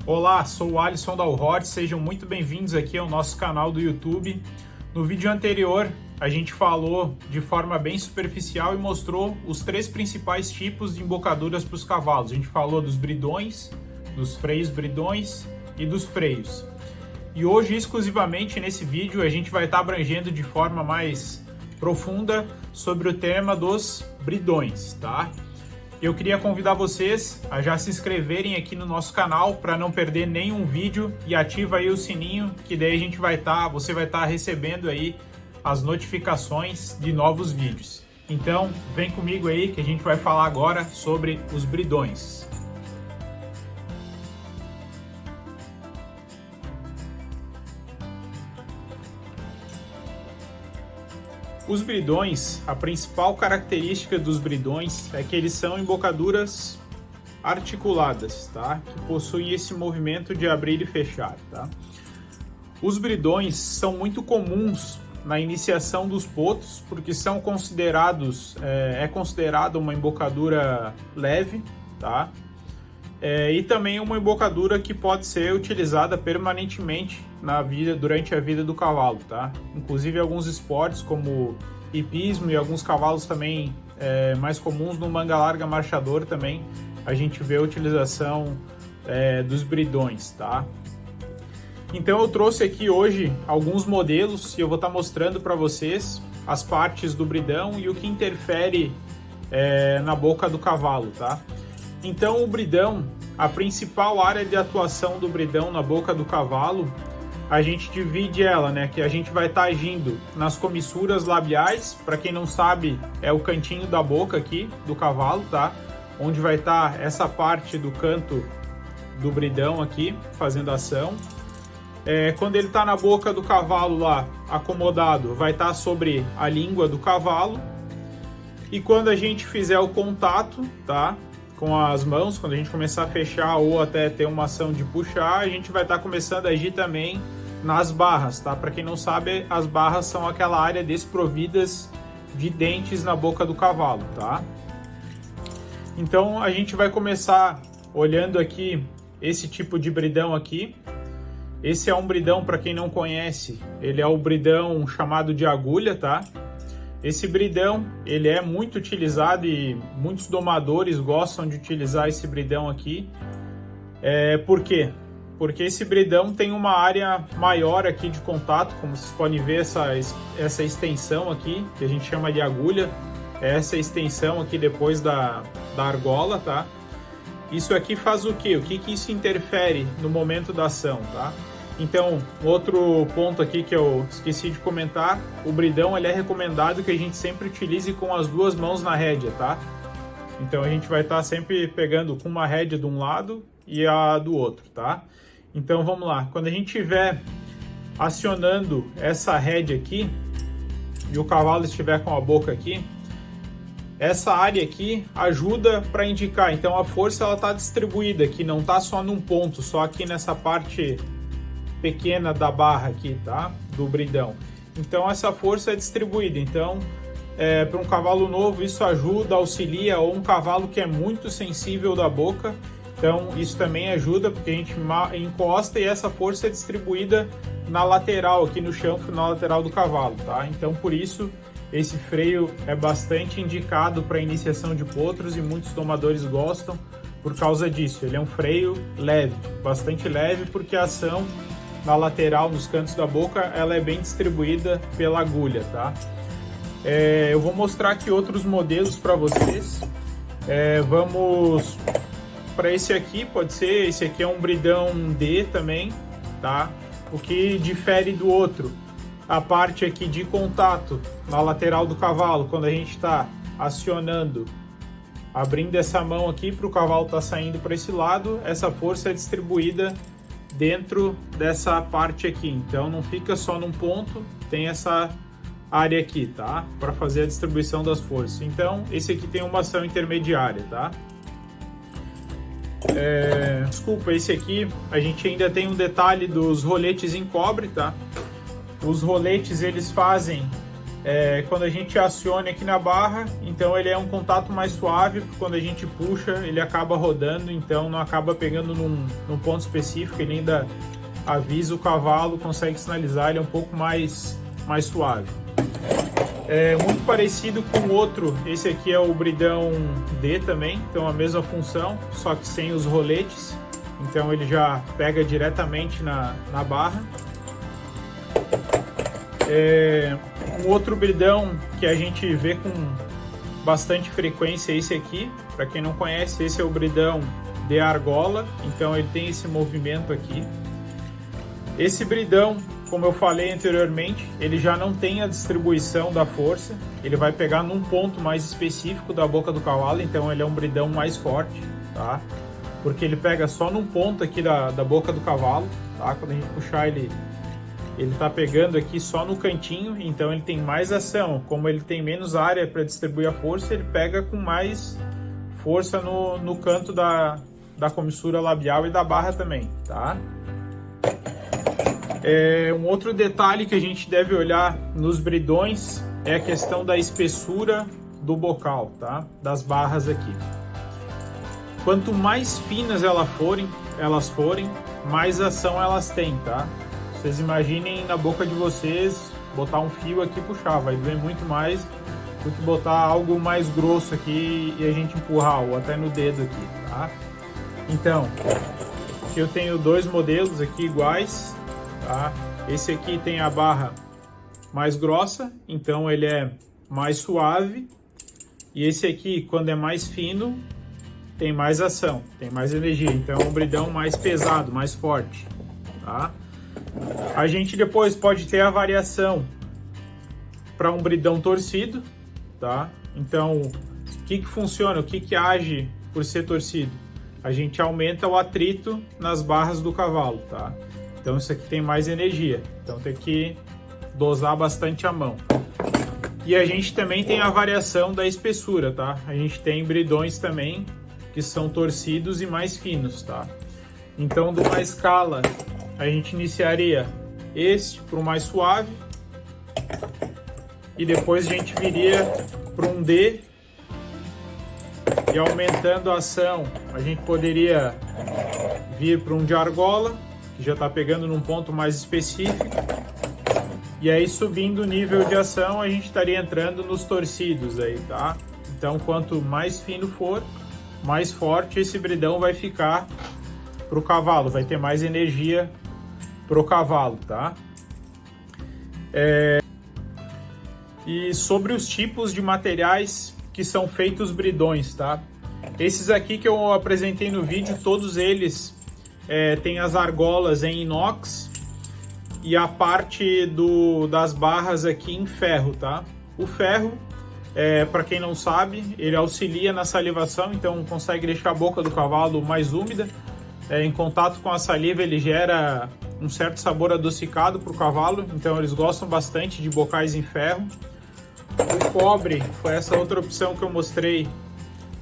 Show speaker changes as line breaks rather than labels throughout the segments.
Olá, sou o Alisson da Alhort, sejam muito bem-vindos aqui ao nosso canal do YouTube. No vídeo anterior, a gente falou de forma bem superficial e mostrou os três principais tipos de embocaduras para os cavalos. A gente falou dos bridões, dos freios bridões e dos freios. E hoje, exclusivamente nesse vídeo, a gente vai estar abrangendo de forma mais profunda sobre o tema dos bridões, tá? Eu queria convidar vocês a já se inscreverem aqui no nosso canal para não perder nenhum vídeo e ativa aí o sininho, que daí a gente você vai estar recebendo aí as notificações de novos vídeos. Então, vem comigo aí que a gente vai falar agora sobre os bridões. Os bridões, a principal característica dos bridões é que eles são embocaduras articuladas, tá? Que possuem esse movimento de abrir e fechar, tá? Os bridões são muito comuns na iniciação dos potros, porque são considerados, é considerada uma embocadura leve, tá? E também uma embocadura que pode ser utilizada permanentemente durante a vida do cavalo, tá? Inclusive alguns esportes como hipismo e alguns cavalos também mais comuns no manga larga marchador também a gente vê a utilização dos bridões, tá? Então eu trouxe aqui hoje alguns modelos e eu vou estar mostrando para vocês as partes do bridão e o que interfere na boca do cavalo, tá? Então o bridão, a principal área de atuação do bridão na boca do cavalo, a gente divide ela, né? Que a gente vai estar agindo nas comissuras labiais. Para quem não sabe, é o cantinho da boca aqui do cavalo, tá? Onde vai estar essa parte do canto do bridão aqui, fazendo ação. Quando ele está na boca do cavalo lá, acomodado, vai estar sobre a língua do cavalo. E quando a gente fizer o contato, tá? Com as mãos, quando a gente começar a fechar ou até ter uma ação de puxar, a gente vai estar começando a agir também nas barras, tá? Para quem não sabe, as barras são aquela área desprovidas de dentes na boca do cavalo, tá? Então a gente vai começar olhando aqui esse tipo de bridão aqui. Esse é um bridão, para quem não conhece, ele é o bridão chamado de agulha, tá? Esse bridão, ele é muito utilizado e muitos domadores gostam de utilizar esse bridão aqui. Por quê? Porque esse bridão tem uma área maior aqui de contato, como vocês podem ver essa extensão aqui, que a gente chama de agulha. Essa extensão aqui depois da argola, tá? Isso aqui faz o quê? O que isso interfere no momento da ação, tá? Então, outro ponto aqui que eu esqueci de comentar, o bridão ele é recomendado que a gente sempre utilize com as duas mãos na rédea, tá? Então a gente vai estar sempre pegando com uma rédea de um lado e a do outro, tá? Então vamos lá, quando a gente estiver acionando essa rédea aqui e o cavalo estiver com a boca aqui, essa área aqui ajuda para indicar, então a força ela está distribuída aqui, não está só num ponto, só aqui nessa parte pequena da barra aqui, tá? Do bridão. Então essa força é distribuída. Então, para um cavalo novo isso ajuda, auxilia, ou um cavalo que é muito sensível da boca. Então isso também ajuda, porque a gente encosta e essa força é distribuída na lateral, aqui no chanfro, na lateral do cavalo, tá? Então por isso esse freio é bastante indicado para iniciação de potros e muitos domadores gostam por causa disso. Ele é um freio leve, bastante leve, porque a ação na lateral, nos cantos da boca, ela é bem distribuída pela agulha, tá? Eu vou mostrar aqui outros modelos para vocês. Vamos para esse aqui, pode ser, esse aqui é um bridão D também, tá? O que difere do outro, a parte aqui de contato na lateral do cavalo, quando a gente está acionando, abrindo essa mão aqui para o cavalo estar saindo para esse lado, essa força é distribuída dentro dessa parte aqui, então não fica só num ponto, tem essa área aqui, tá? Para fazer a distribuição das forças. Então esse aqui tem uma ação intermediária, tá? Desculpa, esse aqui a gente ainda tem um detalhe dos roletes em cobre, tá? Os roletes eles fazem quando a gente aciona aqui na barra, então ele é um contato mais suave, porque quando a gente puxa, ele acaba rodando, então não acaba pegando num ponto específico, ele ainda avisa o cavalo, consegue sinalizar, ele é um pouco mais suave. É muito parecido com o outro, esse aqui é o bridão D também, então a mesma função, só que sem os roletes, então ele já pega diretamente na barra. Um outro bridão que a gente vê com bastante frequência é esse aqui. Para quem não conhece, esse é o bridão de argola, então ele tem esse movimento aqui. Esse bridão, como eu falei anteriormente, ele já não tem a distribuição da força, ele vai pegar num ponto mais específico da boca do cavalo, então ele é um bridão mais forte, tá? Porque ele pega só num ponto aqui da boca do cavalo, tá? Quando a gente puxar ele tá pegando aqui só no cantinho, então ele tem mais ação. Como ele tem menos área para distribuir a força, ele pega com mais força no canto da comissura labial e da barra também, tá? Um outro detalhe que a gente deve olhar nos bridões é a questão da espessura do bocal, tá? Das barras aqui. Quanto mais finas elas forem, mais ação elas têm, tá? Vocês imaginem na boca de vocês botar um fio aqui e puxar, vai doer muito mais do que botar algo mais grosso aqui e a gente empurrar, ou até no dedo aqui, tá? Então, aqui eu tenho dois modelos aqui iguais, tá? Esse aqui tem a barra mais grossa, então ele é mais suave, e esse aqui, quando é mais fino, tem mais ação, tem mais energia, então é um bridão mais pesado, mais forte, tá? A gente depois pode ter a variação para um bridão torcido, tá? Então, o que funciona, o que age por ser torcido? A gente aumenta o atrito nas barras do cavalo, tá? Então isso aqui tem mais energia, então tem que dosar bastante a mão. E a gente também tem a variação da espessura, tá? A gente tem bridões também que são torcidos e mais finos, tá? Então, de uma escala, a gente iniciaria este para o mais suave e depois a gente viria para um D, e aumentando a ação a gente poderia vir para um de argola, que já está pegando num ponto mais específico, e aí subindo o nível de ação a gente estaria entrando nos torcidos aí, tá? Então quanto mais fino for, mais forte esse bridão vai ficar para o cavalo, vai ter mais energia para o cavalo, tá? E sobre os tipos de materiais que são feitos bridões, tá? Esses aqui que eu apresentei no vídeo, todos eles têm as argolas em inox e a parte das barras aqui em ferro, tá? O ferro, para quem não sabe, ele auxilia na salivação, então consegue deixar a boca do cavalo mais úmida. Em contato com a saliva ele gera um certo sabor adocicado para o cavalo, então eles gostam bastante de bocais em ferro. O cobre foi essa outra opção que eu mostrei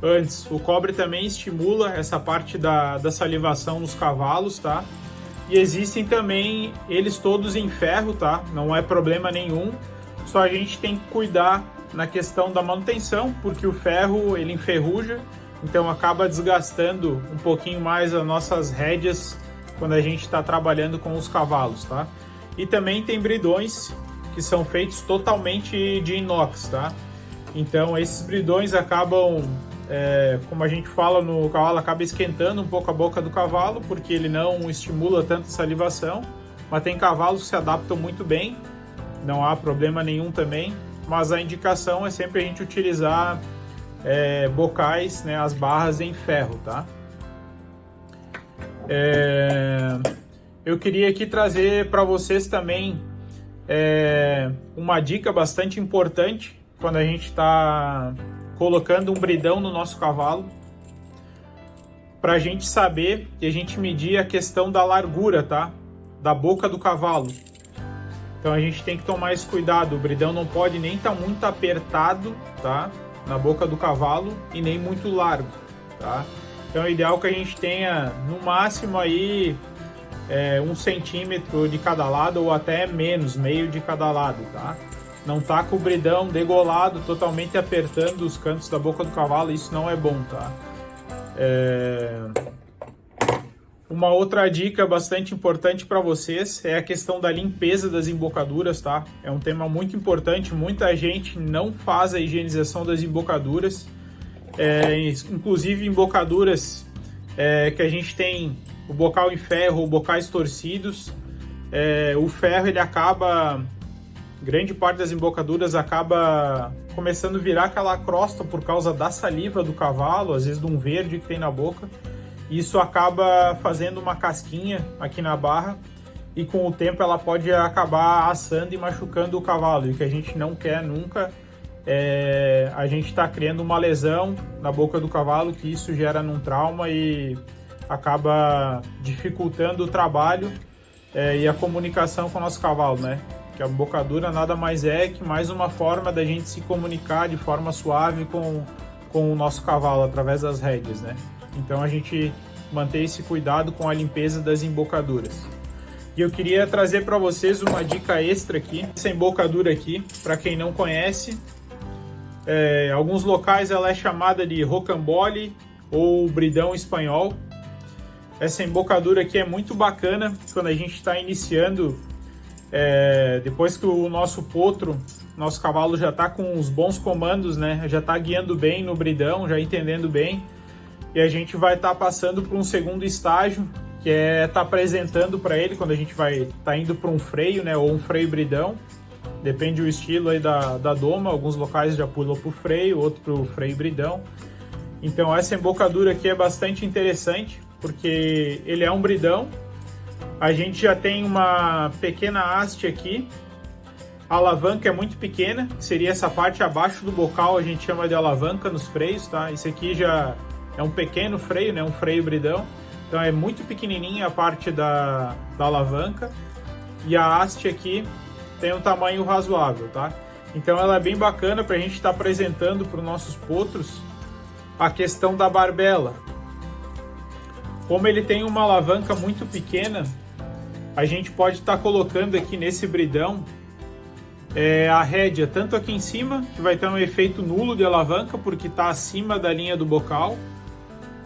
antes. O cobre também estimula essa parte da salivação nos cavalos, tá? E existem também eles todos em ferro, tá? Não é problema nenhum, só a gente tem que cuidar na questão da manutenção, porque o ferro ele enferruja, então acaba desgastando um pouquinho mais as nossas rédeas quando a gente está trabalhando com os cavalos, tá? E também tem bridões que são feitos totalmente de inox, tá? Então esses bridões acabam, como a gente fala no cavalo, acaba esquentando um pouco a boca do cavalo, porque ele não estimula tanto a salivação, mas tem cavalos que se adaptam muito bem, não há problema nenhum também, mas a indicação é sempre a gente utilizar bocais, né, as barras em ferro, tá? Eu queria aqui trazer para vocês também uma dica bastante importante quando a gente está colocando um bridão no nosso cavalo, para a gente saber e a gente medir a questão da largura, tá? Da boca do cavalo. Então a gente tem que tomar esse cuidado, o bridão não pode nem estar muito apertado, tá? Na boca do cavalo e nem muito largo, tá? Então é ideal que a gente tenha no máximo aí 1 centímetro de cada lado ou até menos, meio de cada lado, tá? não tá com o bridão degolado, totalmente apertando os cantos da boca do cavalo, isso não é bom, tá? Uma outra dica bastante importante para vocês é a questão da limpeza das embocaduras, tá? É um tema muito importante, muita gente não faz a higienização das embocaduras, inclusive embocaduras que a gente tem o bocal em ferro ou bocais torcidos. O ferro, ele acaba, grande parte das embocaduras acaba começando a virar aquela crosta por causa da saliva do cavalo, às vezes de um verde que tem na boca. Isso acaba fazendo uma casquinha aqui na barra e com o tempo ela pode acabar assando e machucando o cavalo. E o que a gente não quer nunca é a gente estar criando uma lesão na boca do cavalo, que isso gera um trauma e acaba dificultando o trabalho e a comunicação com o nosso cavalo, né? Que a embocadura nada mais é que mais uma forma da gente se comunicar de forma suave com o nosso cavalo através das rédeas, né? Então a gente mantém esse cuidado com a limpeza das embocaduras. E eu queria trazer para vocês uma dica extra aqui. Essa embocadura aqui, para quem não conhece, alguns locais ela é chamada de rocambole ou bridão espanhol. Essa embocadura aqui é muito bacana quando a gente está iniciando, depois que o nosso potro, nosso cavalo já está com os bons comandos, né? Já está guiando bem no bridão, já entendendo bem. E a gente vai estar passando por um segundo estágio, que é estar apresentando para ele quando a gente vai estar indo para um freio, né, ou um freio bridão. Depende do estilo aí da doma, alguns locais já pulam para o freio, outro para o freio bridão. Então essa embocadura aqui é bastante interessante, porque ele é um bridão. A gente já tem uma pequena haste aqui. A alavanca é muito pequena, que seria essa parte abaixo do bocal, a gente chama de alavanca nos freios, tá? Isso aqui já é um pequeno freio, né? Um freio bridão. Então é muito pequenininha a parte da alavanca. E a haste aqui tem um tamanho razoável, tá? Então ela é bem bacana para a gente estar apresentando para os nossos potros a questão da barbela. Como ele tem uma alavanca muito pequena, a gente pode estar colocando aqui nesse bridão a rédea tanto aqui em cima, que vai ter um efeito nulo de alavanca, porque está acima da linha do bocal.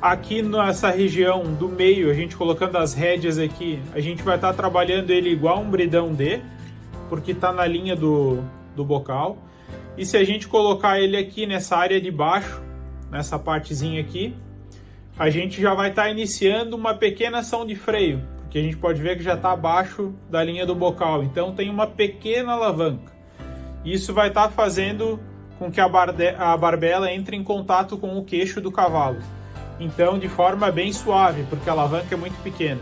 Aqui nessa região do meio, a gente colocando as rédeas aqui, a gente vai estar trabalhando ele igual um bridão D, porque está na linha do bocal. E se a gente colocar ele aqui nessa área de baixo, nessa partezinha aqui, a gente já vai estar iniciando uma pequena ação de freio, porque a gente pode ver que já está abaixo da linha do bocal, então tem uma pequena alavanca. Isso vai estar fazendo com que a barbela entre em contato com o queixo do cavalo. Então, de forma bem suave, porque a alavanca é muito pequena.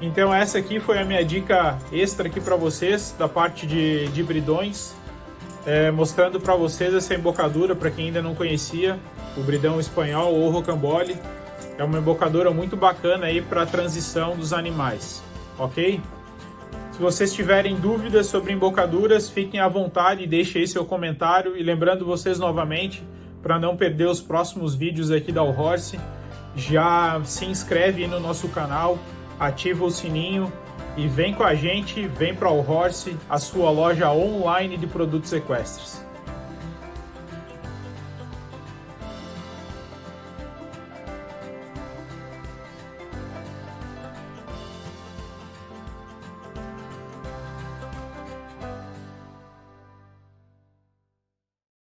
Então, essa aqui foi a minha dica extra aqui para vocês, da parte de bridões, mostrando para vocês essa embocadura, para quem ainda não conhecia, o bridão espanhol ou rocambole. É uma embocadura muito bacana aí para a transição dos animais, ok? Se vocês tiverem dúvidas sobre embocaduras, fiquem à vontade e deixem aí seu comentário. E lembrando vocês novamente, para não perder os próximos vídeos aqui da Allhorse, já se inscreve aí no nosso canal, ativa o sininho e vem com a gente, vem para a Allhorse, a sua loja online de produtos equestres.